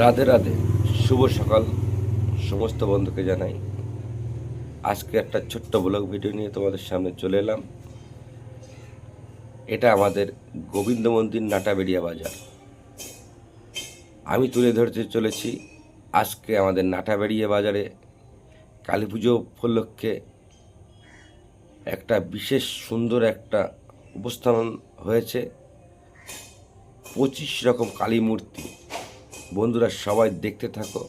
রাধে রাধে, শুভ সকাল সমস্ত বন্ধুকে জানাই। আজকে একটা ছোট্ট ব্লগ ভিডিও নিয়ে তোমাদের সামনে চলে এলাম। এটা আমাদের গোবিন্দ মন্দির নাটাবেড়িয়া বাজার। আমি তুলে ধরতে চলেছি আজকে আমাদের নাটাবেড়িয়া বাজারে কালী পুজো উপলক্ষে একটা বিশেষ সুন্দর একটা উপস্থাপন হয়েছে। 25 রকম কালী মূর্তি। বন্ধুরা সবাই দেখতে থাকো,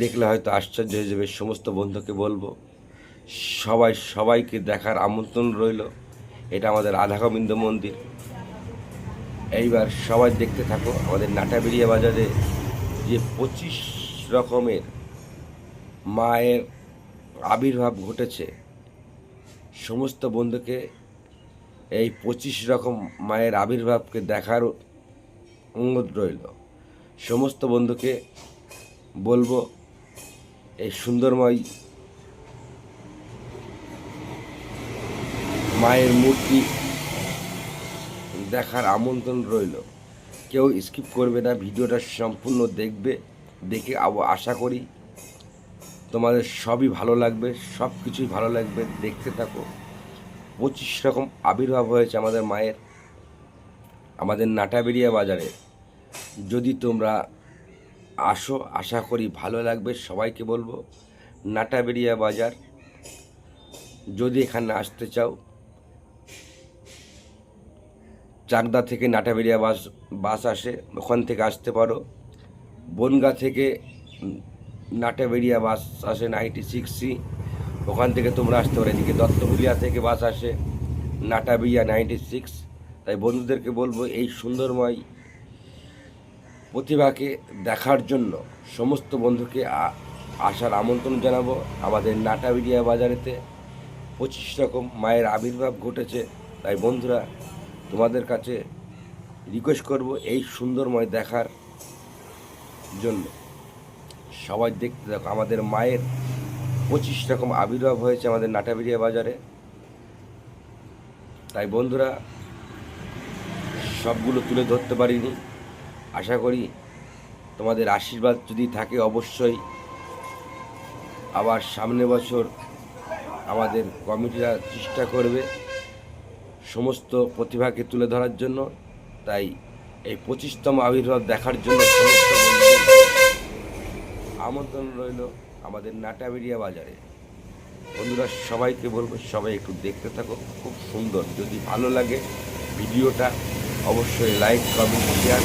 দেখলে হয়তো আশ্চর্য হয়ে যাবে। সমস্ত বন্ধুকে বলবো সবাইকে দেখার আমন্ত্রণ রইল। এটা আমাদের রাধা গোবিন্দ মন্দির। এইবার সবাই দেখতে থাকো আমাদের নাটাবেড়িয়া বাজারে যে 25 রকমের মায়ের আবির্ভাব ঘটেছে। সমস্ত বন্ধুকে এই 25 রকম মায়ের আবির্ভাবকে দেখার অনুরোধ রইল। সমস্ত বন্ধুকে বলবো এই সুন্দরময় মায়ের মূর্তি দেখার আমন্ত্রণ রইল। কেউ স্কিপ করবে না, ভিডিওটা সম্পূর্ণ দেখবে। দেখে আশা করি তোমাদের সবই ভালো লাগবে, সব কিছুই ভালো লাগবে। দেখতে থাকো। 25 রকম আবির্ভাব হয়েছে আমাদের মায়ের আমাদের নাটাবেড়িয়া বাজারে। যদি তোমরা আসো, আশা করি ভালো লাগবে। সবাইকে বলবো নাটাবেড়িয়া বাজার, যদি এখানে আসতে চাও, চাকদা থেকে নাটাবেড়িয়া বাস আসে, ওখান থেকে আসতে পারো। বনগাঁ থেকে নাটাবেড়িয়া বাস আসে 96C, ওখান থেকে তোমরা আসতে পারো। এদিকে দত্তপুলিয়া থেকে বাস আসে নাটাবেড়িয়া 96। তাই বন্ধুদেরকে বলবো এই সুন্দরময় প্রতিভাকে দেখার জন্য সমস্ত বন্ধুকে আসার আমন্ত্রণ জানাবো। আমাদের নাটাবেড়িয়া বাজারেতে 25 রকম মায়ের আবির্ভাব ঘটেছে। তাই বন্ধুরা তোমাদের কাছে রিকোয়েস্ট করব এই সুন্দরময় দেখার জন্য। সবাই দেখতে দেখো আমাদের মায়ের 25 রকম আবির্ভাব হয়েছে আমাদের নাটাবেড়িয়া বাজারে। তাই বন্ধুরা সবগুলো তুলে ধরতে পারিনি। আশা করি তোমাদের আশীর্বাদ যদি থাকে অবশ্যই আবার সামনে বছর আমাদের কমিটিরা চেষ্টা করবে সমস্ত প্রতিভাকে তুলে ধরার জন্য। তাই এই 25তম আবির্ভাব দেখার জন্য সমস্ত আমন্ত্রণ রইল আমাদের নাটাবেড়িয়া বাজারে। বন্ধুরা সবাইকে বলবো সবাই একটু দেখতে থাকো, খুব সুন্দর। যদি ভালো লাগে ভিডিওটা অবশ্যই লাইক, কমেন্ট, শেয়ার